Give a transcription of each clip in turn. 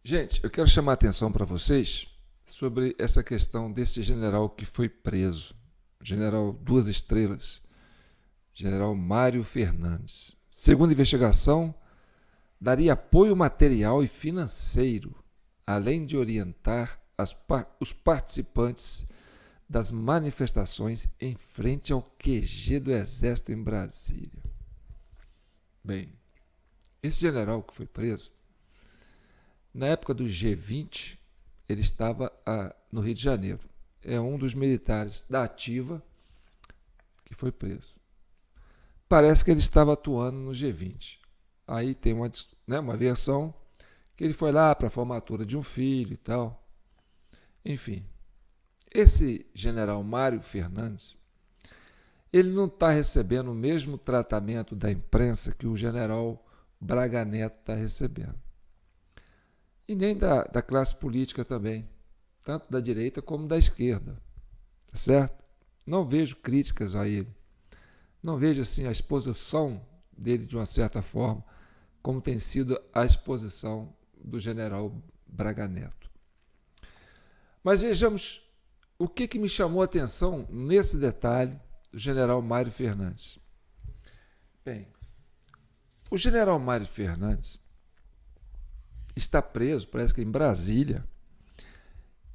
Gente, eu quero chamar a atenção para vocês sobre essa questão desse general que foi preso, general Duas Estrelas, general Mário Fernandes. Segundo a investigação, daria apoio material e financeiro, além de orientar os participantes das manifestações em frente ao QG do Exército em Brasília. Bem, esse general que foi preso, na época do G20, ele estava no Rio de Janeiro. É um dos militares da ativa que foi preso. Parece que ele estava atuando no G20. Aí tem uma versão que ele foi lá para a formatura de um filho e tal. Enfim, esse general Mário Fernandes, ele não está recebendo o mesmo tratamento da imprensa que o general Braga Neto está recebendo. E nem da classe política também, tanto da direita como da esquerda, tá certo? Não vejo críticas a ele, não vejo assim a exposição dele de uma certa forma, como tem sido a exposição do general Braga Neto. Mas vejamos o que me chamou a atenção nesse detalhe do general Mário Fernandes. Bem, o general Mário Fernandes está preso, parece que em Brasília,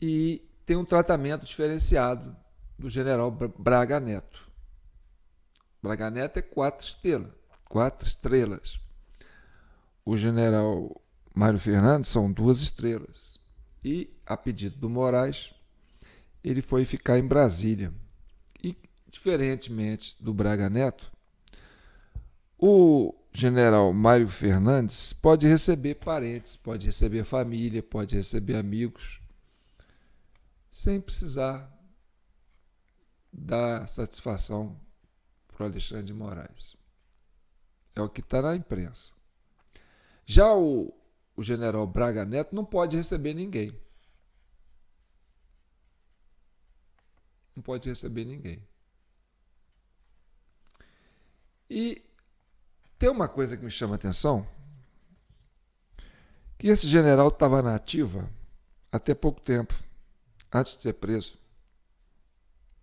e tem um tratamento diferenciado do general Braga Neto. Braga Neto é 4 estrelas. O general Mário Fernandes são 2 estrelas. E, a pedido do Moraes, ele foi ficar em Brasília. E, diferentemente do Braga Neto, o general Mário Fernandes pode receber parentes, pode receber família, pode receber amigos, sem precisar dar satisfação para o Alexandre de Moraes. É o que está na imprensa. Já o general Braga Neto não pode receber ninguém. Não pode receber ninguém. E tem uma coisa que me chama a atenção, que esse general estava na ativa até pouco tempo, antes de ser preso,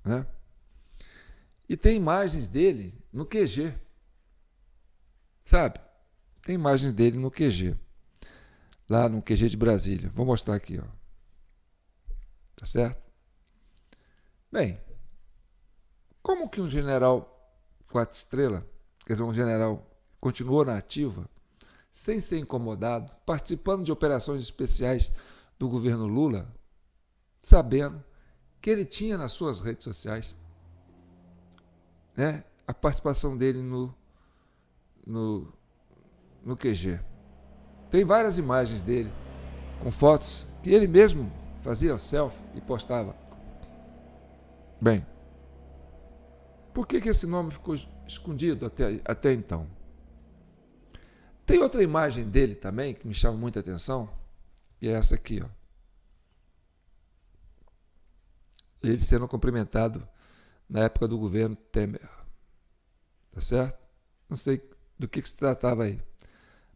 né? E tem imagens dele no QG, sabe? Tem imagens dele no QG, lá no QG de Brasília. Vou mostrar aqui, ó. Tá certo? Bem, como que um general 4 estrelas, quer dizer, um general continuou na ativa, sem ser incomodado, participando de operações especiais do governo Lula, sabendo que ele tinha nas suas redes sociais, né, a participação dele no QG. Tem várias imagens dele, com fotos que ele mesmo fazia selfie e postava. Bem, por que esse nome ficou escondido até então? Tem outra imagem dele também que me chama muita atenção, e é essa aqui, ó. Ele sendo cumprimentado na época do governo Temer. Tá certo? Não sei do que se tratava aí,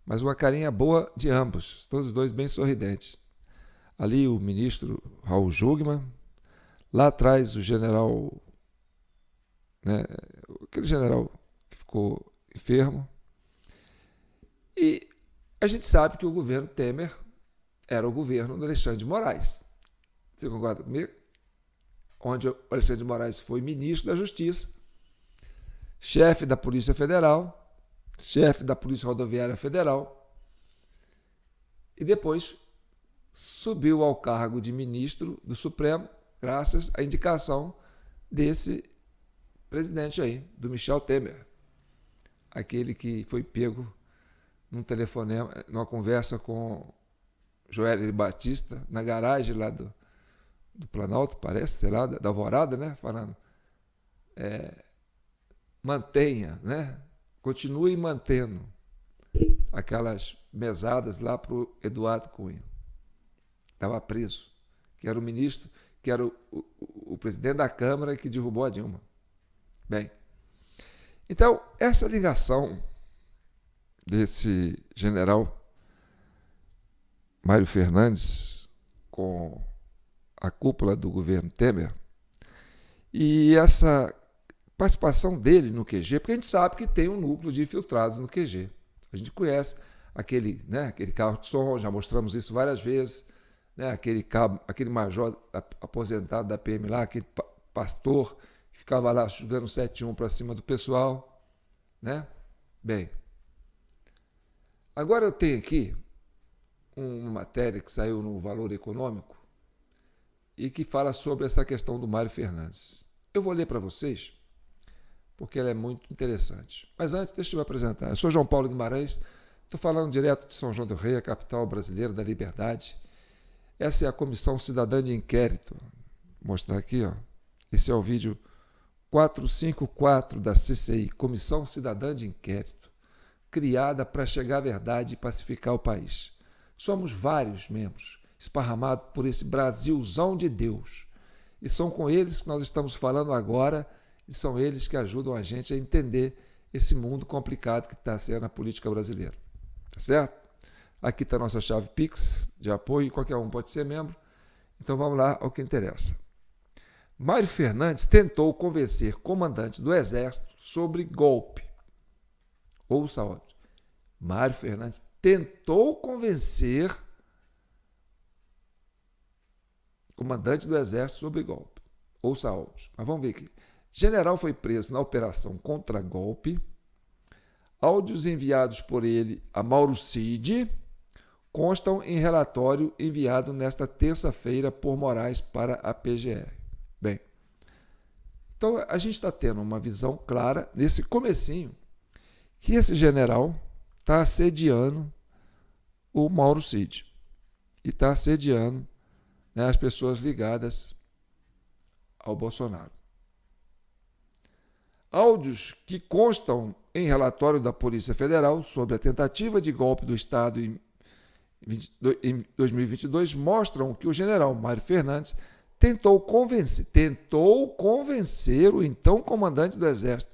mas uma carinha boa de ambos, todos os dois bem sorridentes. Ali o ministro Raul Jungmann, lá atrás o general, né, aquele general que ficou enfermo. E a gente sabe que o governo Temer era o governo do Alexandre de Moraes. Você concorda comigo? Onde o Alexandre de Moraes foi ministro da Justiça, chefe da Polícia Federal, chefe da Polícia Rodoviária Federal, e depois subiu ao cargo de ministro do Supremo, graças à indicação desse presidente aí, do Michel Temer, aquele que foi pego num telefonema, numa conversa com Joelio Batista, na garagem lá do Planalto, parece, sei lá, da Alvorada, né? Falando, mantenha, né? Continue mantendo aquelas mesadas lá para o Eduardo Cunha. Estava preso, que era o ministro, que era o presidente da Câmara que derrubou a Dilma. Bem, então, essa ligação desse general Mário Fernandes com a cúpula do governo Temer e essa participação dele no QG, porque a gente sabe que tem um núcleo de infiltrados no QG. A gente conhece aquele carro de som, já mostramos isso várias vezes, né? Aquele major aposentado da PM lá, aquele pastor que ficava lá jogando 7-1 para cima do pessoal, né? Bem, agora eu tenho aqui uma matéria que saiu no Valor Econômico e que fala sobre essa questão do Mário Fernandes. Eu vou ler para vocês, porque ela é muito interessante. Mas antes, deixa eu me apresentar. Eu sou João Paulo Guimarães, estou falando direto de São João del Rei, a capital brasileira da liberdade. Essa é a Comissão Cidadã de Inquérito. Vou mostrar aqui, ó. Esse é o vídeo 454 da CCI, Comissão Cidadã de Inquérito, criada para chegar à verdade e pacificar o país. Somos vários membros, esparramados por esse Brasilzão de Deus. E são com eles que nós estamos falando agora, e são eles que ajudam a gente a entender esse mundo complicado que está sendo a política brasileira. Tá certo? Aqui está a nossa chave Pix de apoio, qualquer um pode ser membro. Então vamos lá ao que interessa. Mário Fernandes tentou convencer comandante do Exército sobre golpe. Ouça a outra. Mário Fernandes tentou convencer comandante do Exército sobre golpe. Ouça a outra. Mas vamos ver aqui. General foi preso na operação contra golpe. Áudios enviados por ele a Mauro Cid constam em relatório enviado nesta terça-feira por Moraes para a PGR. Bem, então a gente está tendo uma visão clara nesse comecinho que esse general está assediando o Mauro Cid e está assediando, né, as pessoas ligadas ao Bolsonaro. Áudios que constam em relatório da Polícia Federal sobre a tentativa de golpe do Estado em 2022 mostram que o general Mário Fernandes tentou convencer o então comandante do Exército,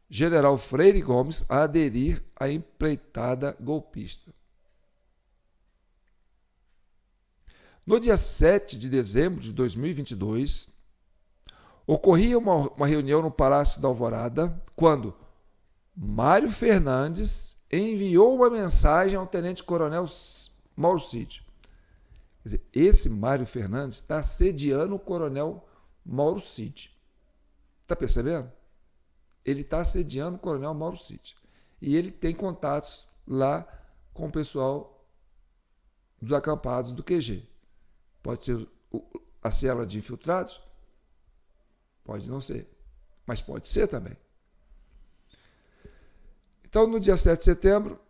general Freire Gomes, a aderir à empreitada golpista. No dia 7 de dezembro de 2022, ocorria uma reunião no Palácio da Alvorada, quando Mário Fernandes enviou uma mensagem ao tenente-coronel Mauro Cid. Quer dizer, esse Mário Fernandes está assediando o coronel Mauro Cid. Está percebendo? Ele está assediando o coronel Mauro Cid. E ele tem contatos lá com o pessoal dos acampados do QG. Pode ser a cela de infiltrados? Pode não ser, mas pode ser também. Então, no dia 7 de setembro,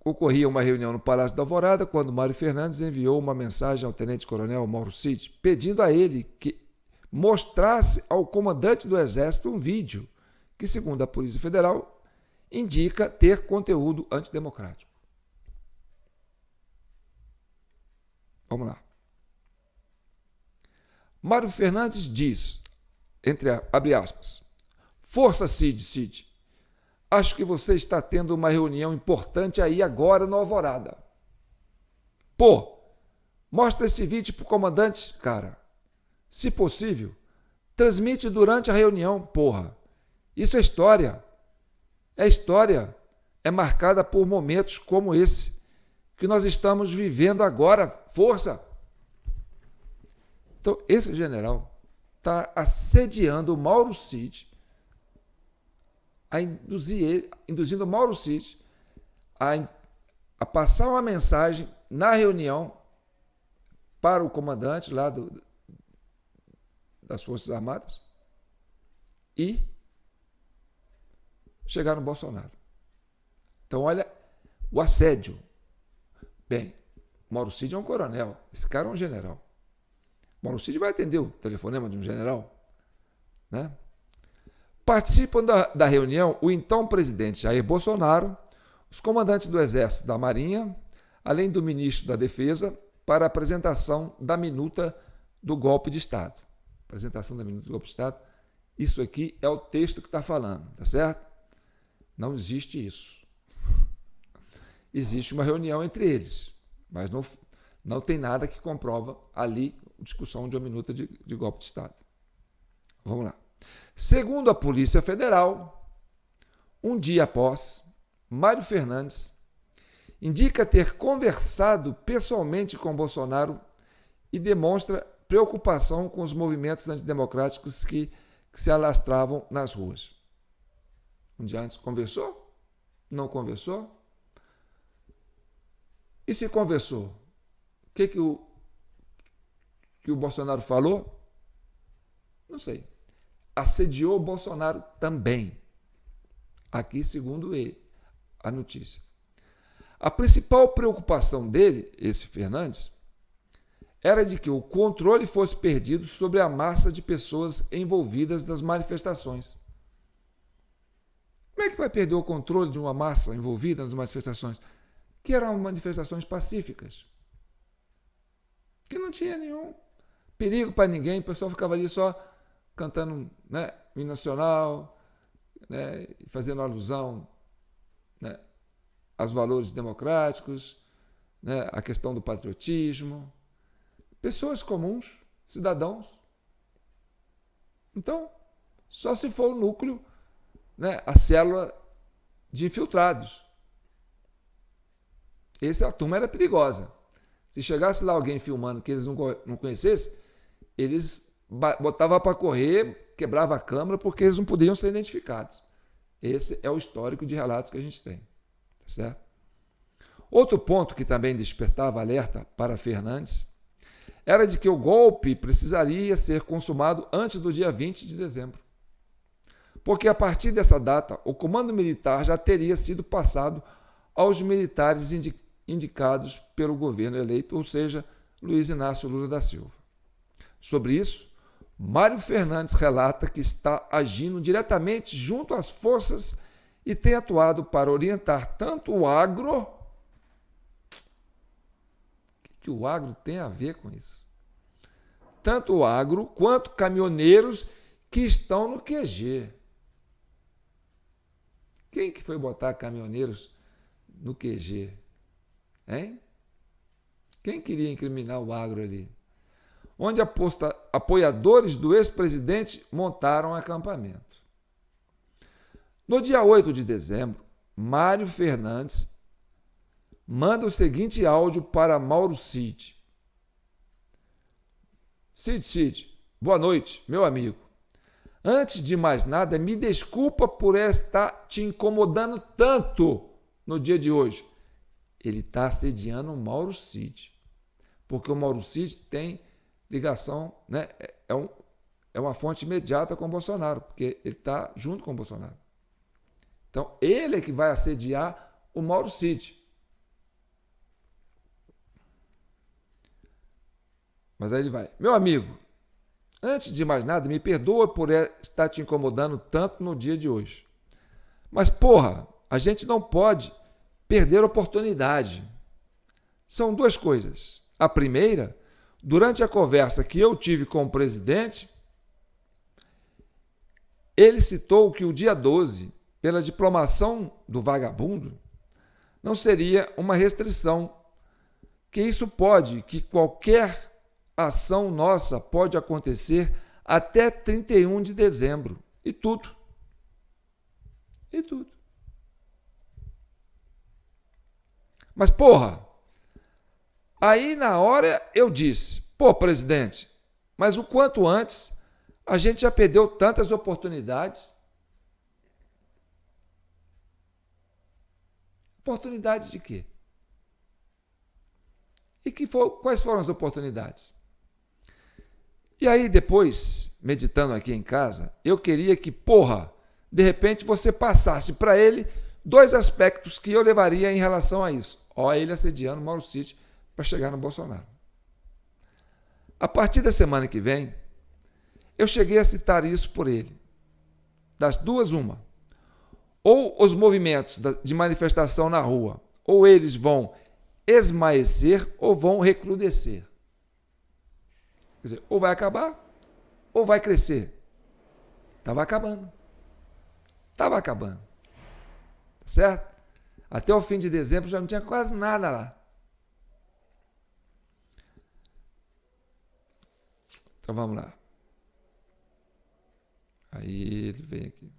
ocorria uma reunião no Palácio da Alvorada, quando Mário Fernandes enviou uma mensagem ao tenente-coronel Mauro Cid, pedindo a ele que mostrasse ao comandante do Exército um vídeo que, segundo a Polícia Federal, indica ter conteúdo antidemocrático. Vamos lá. Mário Fernandes diz, abre aspas, força Cid, acho que você está tendo uma reunião importante aí agora no Alvorada. Pô, mostra esse vídeo pro comandante, cara. Se possível, transmite durante a reunião, porra. Isso é história. É história. É marcada por momentos como esse que nós estamos vivendo agora. Força! Então, esse general está assediando o Mauro Cid, induzindo o Mauro Cid a passar uma mensagem na reunião para o comandante lá das Forças Armadas e chegar no Bolsonaro. Então, olha o assédio. Bem, Mauro Cid é um coronel, esse cara é um general. Mauro Cid vai atender o telefonema de um general, né? Participam da reunião o então presidente Jair Bolsonaro, os comandantes do Exército, da Marinha, além do ministro da Defesa, para a apresentação da minuta do golpe de Estado. Apresentação da minuta do golpe de Estado. Isso aqui é o texto que está falando, tá certo? Não existe isso. Existe uma reunião entre eles, Mas não tem nada que comprova ali discussão de uma minuta de golpe de Estado. Vamos lá. Segundo a Polícia Federal, um dia após, Mário Fernandes indica ter conversado pessoalmente com Bolsonaro e demonstra preocupação com os movimentos antidemocráticos que se alastravam nas ruas. Um dia antes conversou? Não conversou? E se conversou? O que o Bolsonaro falou? Não sei. Assediou o Bolsonaro também. Aqui, segundo ele, a notícia. A principal preocupação dele, esse Fernandes, era de que o controle fosse perdido sobre a massa de pessoas envolvidas nas manifestações. Como é que vai perder o controle de uma massa envolvida nas manifestações? Que eram manifestações pacíficas. Que não tinha nenhum perigo para ninguém, o pessoal ficava ali só cantando, né, o hino nacional, né, fazendo alusão, né, aos valores democráticos, né, a questão do patriotismo. Pessoas comuns, cidadãos. Então, só se for o núcleo, né, a célula de infiltrados. A turma era perigosa. Se chegasse lá alguém filmando que eles não conhecessem, eles botavam para correr, quebrava a câmera, porque eles não podiam ser identificados. Esse é o histórico de relatos que a gente tem. Tá certo? Outro ponto que também despertava alerta para Fernandes era de que o golpe precisaria ser consumado antes do dia 20 de dezembro. Porque a partir dessa data, o comando militar já teria sido passado aos militares indicados pelo governo eleito, ou seja, Luiz Inácio Lula da Silva. Sobre isso, Mário Fernandes relata que está agindo diretamente junto às forças e tem atuado para orientar tanto o agro... O que o agro tem a ver com isso? Tanto o agro quanto caminhoneiros que estão no QG. Quem que foi botar caminhoneiros no QG? Hein? Quem queria incriminar o agro ali? Onde apoiadores do ex-presidente montaram acampamento. No dia 8 de dezembro, Mário Fernandes manda o seguinte áudio para Mauro Cid. Cid, boa noite, meu amigo. Antes de mais nada, me desculpa por estar te incomodando tanto no dia de hoje. Ele está assediando o Mauro Cid, porque o Mauro Cid tem ligação, né? É uma fonte imediata com o Bolsonaro, porque ele está junto com o Bolsonaro. Então, ele é que vai assediar o Mauro Cid. Mas aí ele vai. Meu amigo, antes de mais nada, me perdoa por estar te incomodando tanto no dia de hoje. Mas, porra, a gente não pode perder a oportunidade. São duas coisas. A primeira, durante a conversa que eu tive com o presidente, ele citou que o dia 12, pela diplomação do vagabundo, não seria uma restrição, que isso pode, que qualquer ação nossa pode acontecer até 31 de dezembro. E tudo. E tudo. Mas, porra, aí na hora eu disse, pô, presidente, mas o quanto antes a gente já perdeu tantas oportunidades. Oportunidades de quê? E quais foram as oportunidades? E aí depois, meditando aqui em casa, eu queria que, porra, de repente você passasse para ele dois aspectos que eu levaria em relação a isso. Ó, ele assediando o Mauro Cid para chegar no Bolsonaro. A partir da semana que vem, eu cheguei a citar isso por ele. Das duas, uma. Ou os movimentos de manifestação na rua, ou eles vão esmaecer ou vão recrudescer. Quer dizer, ou vai acabar, ou vai crescer. Estava acabando. Estava acabando. Certo? Até o fim de dezembro já não tinha quase nada lá. Então vamos lá. Aí ele vem aqui.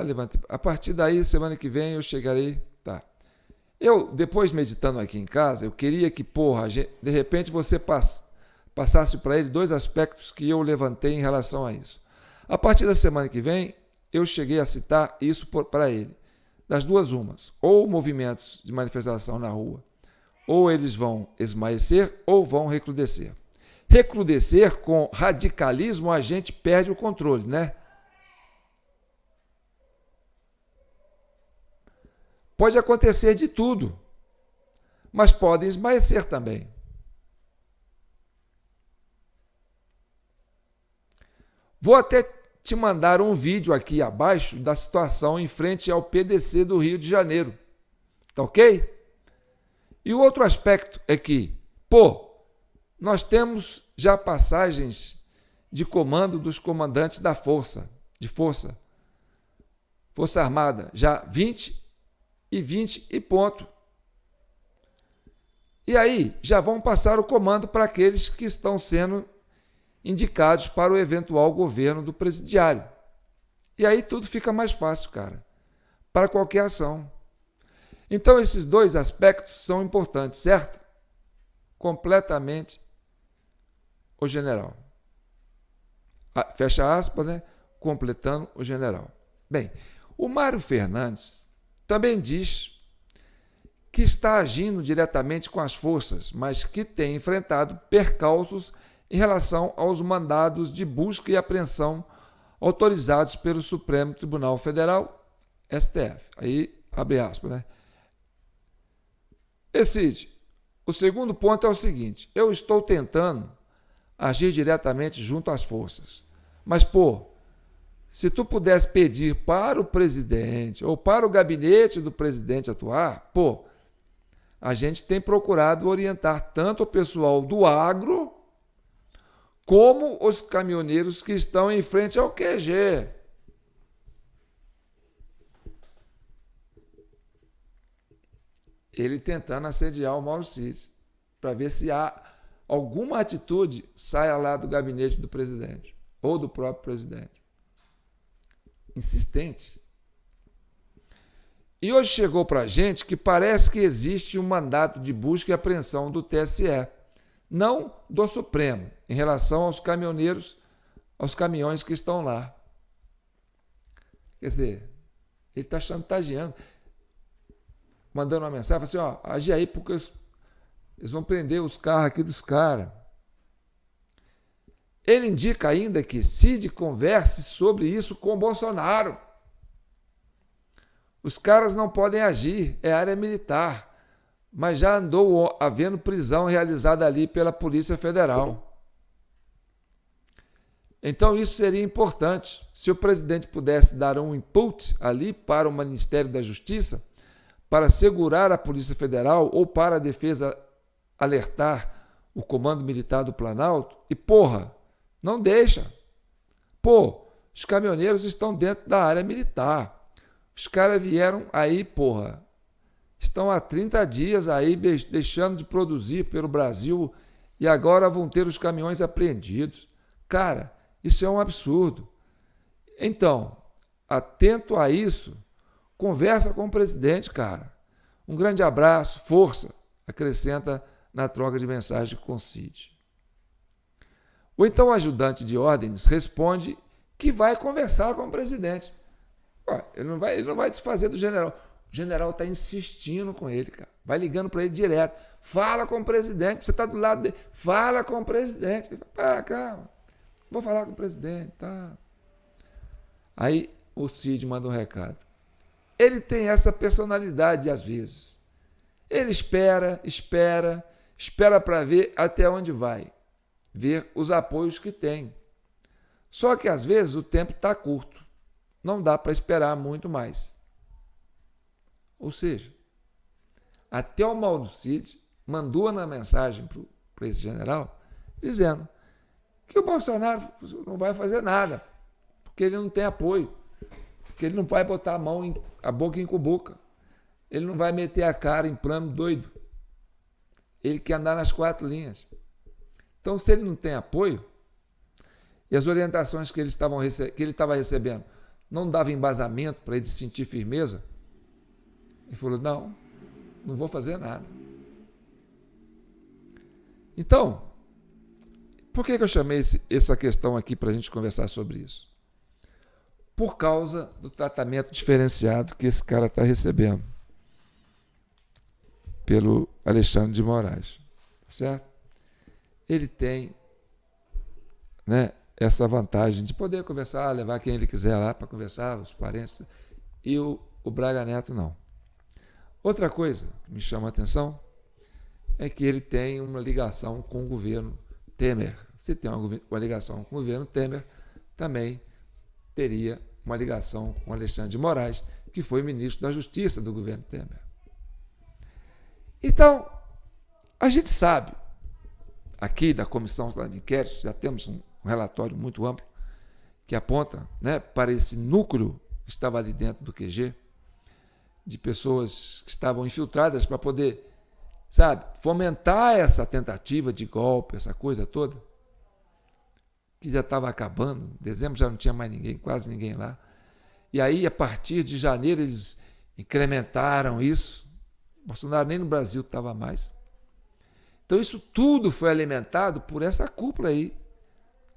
Levantei. A partir daí, semana que vem, eu chegarei. Tá. Eu, depois meditando aqui em casa, eu queria que, de repente você passasse para ele 2 aspectos que eu levantei em relação a isso. A partir da semana que vem, eu cheguei a citar isso para ele. Das duas umas, ou movimentos de manifestação na rua, ou eles vão esmaecer ou vão recrudescer. Recrudescer com radicalismo, a gente perde o controle, né? Pode acontecer de tudo, mas podem esmaecer também. Vou até te mandar um vídeo aqui abaixo da situação em frente ao PDC do Rio de Janeiro. Tá ok? E o outro aspecto é que, nós temos já passagens de comando dos comandantes da Força Armada, já 20 e ponto. E aí, já vão passar o comando para aqueles que estão sendo indicados para o eventual governo do presidiário. E aí tudo fica mais fácil, cara, para qualquer ação. Então, esses 2 aspectos são importantes, certo? Completamente o general. Fecha aspas, né? Completando o general. Bem, o Mário Fernandes também diz que está agindo diretamente com as forças, mas que tem enfrentado percalços em relação aos mandados de busca e apreensão autorizados pelo Supremo Tribunal Federal, STF. Aí, abre aspas, né? Cid, o segundo ponto é o seguinte: eu estou tentando agir diretamente junto às forças, mas, se tu pudesse pedir para o presidente ou para o gabinete do presidente atuar, a gente tem procurado orientar tanto o pessoal do agro como os caminhoneiros que estão em frente ao QG. Ele tentando assediar o Mauro Cid, para ver se há alguma atitude saia lá do gabinete do presidente, ou do próprio presidente. Insistente. E hoje chegou para a gente que parece que existe um mandato de busca e apreensão do TSE, não do Supremo, em relação aos caminhoneiros, aos caminhões que estão lá. Quer dizer, ele está chantageando, mandando uma mensagem, assim, age aí porque eles vão prender os carros aqui dos caras. Ele indica ainda que Cid converse sobre isso com Bolsonaro. Os caras não podem agir, é área militar, mas já andou havendo prisão realizada ali pela Polícia Federal. Então isso seria importante. Se o presidente pudesse dar um input ali para o Ministério da Justiça, para segurar a Polícia Federal ou para a defesa alertar o Comando Militar do Planalto, e não deixa. Os caminhoneiros estão dentro da área militar. Os caras vieram aí, estão há 30 dias aí deixando de produzir pelo Brasil e agora vão ter os caminhões apreendidos. Cara, isso é um absurdo. Então, atento a isso, conversa com o presidente, cara. Um grande abraço, força, acrescenta na troca de mensagem com Cid. O então ajudante de ordens responde que vai conversar com o presidente. Ele não vai desfazer do general. O general está insistindo com ele, cara. Vai ligando para ele direto. Fala com o presidente, você está do lado dele. Fala com o presidente. Ele fala, calma, vou falar com o presidente. Tá. Aí o Cid manda um recado. Ele tem essa personalidade às vezes. Ele espera para ver até onde vai. Ver os apoios que tem. Só que às vezes o tempo está curto. Não dá para esperar muito mais. Ou seja, até o Mauro Cid mandou na mensagem para esse general dizendo que o Bolsonaro não vai fazer nada, porque ele não tem apoio, porque ele não vai botar a boca em cubuca, ele não vai meter a cara em plano doido, ele quer andar nas 4 linhas. Então, se ele não tem apoio, e as orientações que ele estava recebendo não davam embasamento para ele sentir firmeza, ele falou, não vou fazer nada. Então, por que eu chamei essa questão aqui para a gente conversar sobre isso? Por causa do tratamento diferenciado que esse cara está recebendo pelo Alexandre de Moraes, certo? Ele tem, né, essa vantagem de poder conversar, levar quem ele quiser lá para conversar, os parentes, e o Braga Neto não. Outra coisa que me chama a atenção é que ele tem uma ligação com o governo Temer. Se tem uma ligação com o governo Temer, também teria uma ligação com Alexandre de Moraes, que foi ministro da Justiça do governo Temer. Então, a gente sabe, aqui da Comissão de Inquérito, já temos um relatório muito amplo que aponta, né, para esse núcleo que estava ali dentro do QG, de pessoas que estavam infiltradas para poder, sabe, fomentar essa tentativa de golpe, essa coisa toda, que já estava acabando. Em dezembro já não tinha mais ninguém, quase ninguém lá. E aí, a partir de janeiro, eles incrementaram isso. Bolsonaro nem no Brasil estava mais. Então, isso tudo foi alimentado por essa cúpula aí,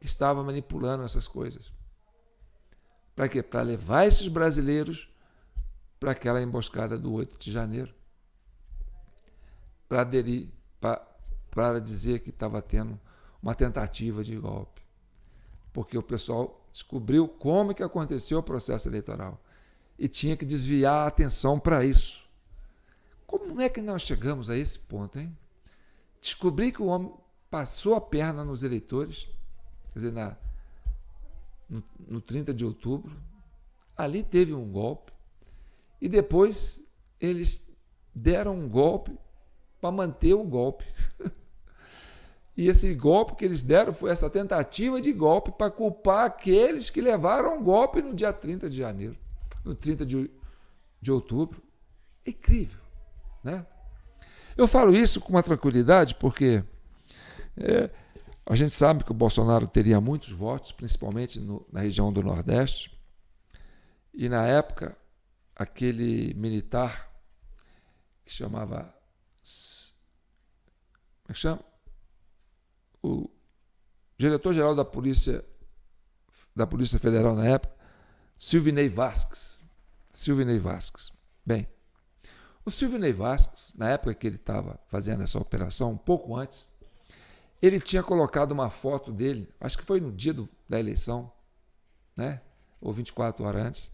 que estava manipulando essas coisas. Para quê? Para levar esses brasileiros para aquela emboscada do 8 de janeiro. Para aderir, para dizer que estava tendo uma tentativa de golpe. Porque o pessoal descobriu como que aconteceu o processo eleitoral e tinha que desviar a atenção para isso. Como é que nós chegamos a esse ponto, hein? Descobri que o homem passou a perna nos eleitores, quer dizer, no 30 de outubro, ali teve um golpe, e depois eles deram um golpe para manter o golpe. E esse golpe que eles deram foi essa tentativa de golpe para culpar aqueles que levaram o golpe no dia 30 de janeiro, no 30 de outubro. É incrível, né? Eu falo isso com uma tranquilidade porque a gente sabe que o Bolsonaro teria muitos votos, principalmente na região do Nordeste, e na época aquele militar que chamava... Como é que chama? O diretor-geral da Polícia Federal na época, Silvinei Vasquez. Bem, o Silvinei Vasquez, na época que ele estava fazendo essa operação, um pouco antes, ele tinha colocado uma foto dele, acho que foi no dia da eleição, né? Ou 24 horas antes,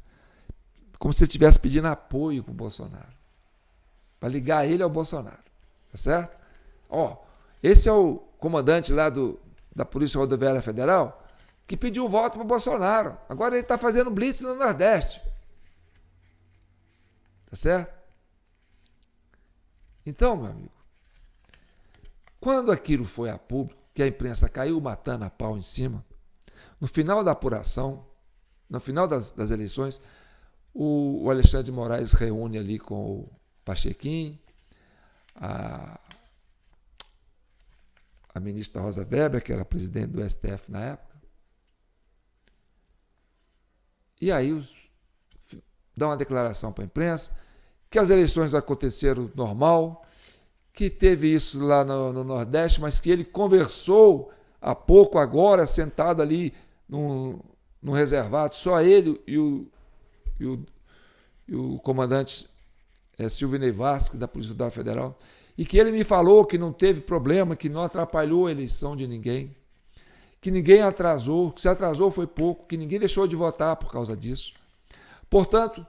como se ele estivesse pedindo apoio para o Bolsonaro, para ligar ele ao Bolsonaro, tá certo? Esse é o comandante lá da Polícia Rodoviária Federal que pediu voto para o Bolsonaro. Agora ele está fazendo blitz no Nordeste. Tá certo? Então, meu amigo, quando aquilo foi a público, que a imprensa caiu matando a pau em cima, no final da apuração, no final das eleições, o Alexandre de Moraes reúne ali com o Pachequim, a ministra Rosa Weber, que era presidente do STF na época. E aí dá uma declaração para a imprensa que as eleições aconteceram normal, que teve isso lá no Nordeste, mas que ele conversou há pouco agora, sentado ali no reservado, só ele e o comandante Silvinei Vasquez, da Polícia Federal, e que ele me falou que não teve problema, que não atrapalhou a eleição de ninguém, que ninguém atrasou, que se atrasou foi pouco, que ninguém deixou de votar por causa disso. Portanto,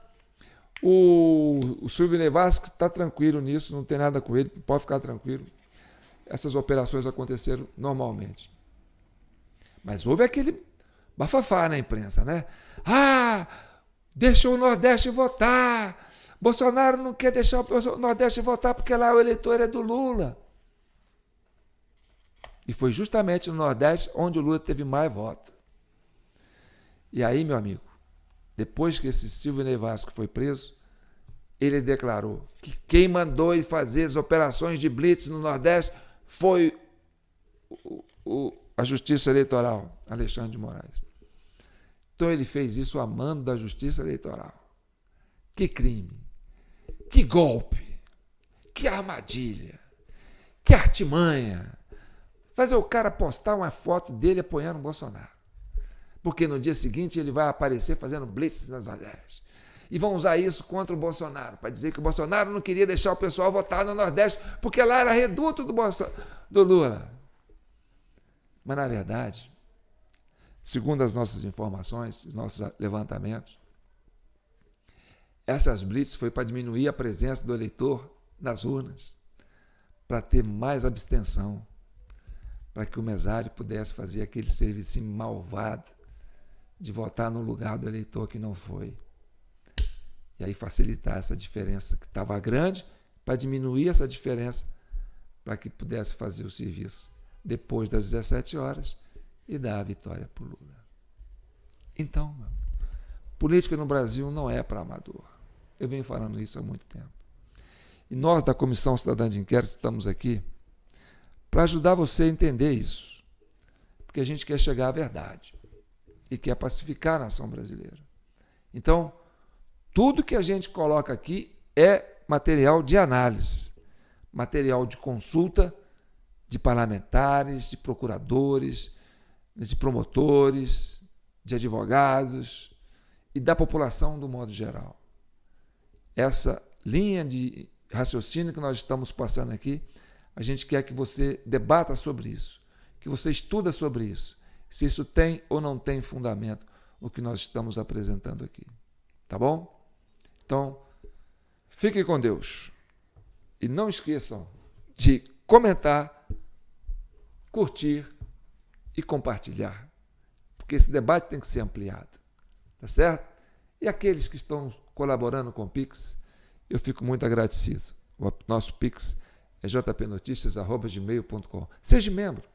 o Silvinei Vasquez está tranquilo nisso, não tem nada com ele, pode ficar tranquilo. Essas operações aconteceram normalmente. Mas houve aquele bafafá na imprensa, né? Deixa o Nordeste votar. Bolsonaro não quer deixar o Nordeste votar porque lá o eleitor é do Lula. E foi justamente no Nordeste onde o Lula teve mais votos. E aí, meu amigo, depois que esse Silvinei Vasquez foi preso, ele declarou que quem mandou ele fazer as operações de blitz no Nordeste foi o a Justiça Eleitoral, Alexandre de Moraes. Então ele fez isso a mando da Justiça Eleitoral. Que crime, que golpe, que armadilha, que artimanha. Fazer o cara postar uma foto dele apoiando o Bolsonaro. Porque no dia seguinte ele vai aparecer fazendo blitz nas Nordeste. E vão usar isso contra o Bolsonaro, para dizer que o Bolsonaro não queria deixar o pessoal votar no Nordeste, porque lá era reduto do Lula. Mas, na verdade, segundo as nossas informações, os nossos levantamentos, essas blitz foi para diminuir a presença do eleitor nas urnas, para ter mais abstenção, para que o mesário pudesse fazer aquele serviço malvado de votar no lugar do eleitor que não foi. E aí facilitar essa diferença que estava grande, para diminuir essa diferença, para que pudesse fazer o serviço depois das 17 horas e dar a vitória para o Lula. Então, política no Brasil não é para amador. Eu venho falando isso há muito tempo. E nós, da Comissão Cidadã de Inquérito, estamos aqui para ajudar você a entender isso. Porque a gente quer chegar à verdade e quer pacificar a nação brasileira. Então, tudo que a gente coloca aqui é material de análise, material de consulta de parlamentares, de procuradores, de promotores, de advogados e da população do modo geral. Essa linha de raciocínio que nós estamos passando aqui, a gente quer que você debata sobre isso, que você estuda sobre isso, se isso tem ou não tem fundamento, o que nós estamos apresentando aqui. Tá bom? Então, fiquem com Deus. E não esqueçam de comentar, curtir e compartilhar, porque esse debate tem que ser ampliado. Tá certo? E aqueles que estão colaborando com o Pix, eu fico muito agradecido. O nosso Pix é jpnoticias@gmail.com. Seja membro,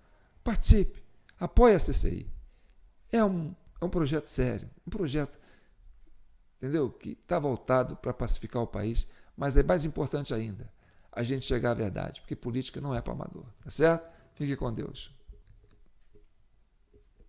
participe, apoie a CCI. É um projeto sério, um projeto, entendeu? Que está voltado para pacificar o país, mas é mais importante ainda a gente chegar à verdade, porque política não é para amador, tá certo? Fique com Deus.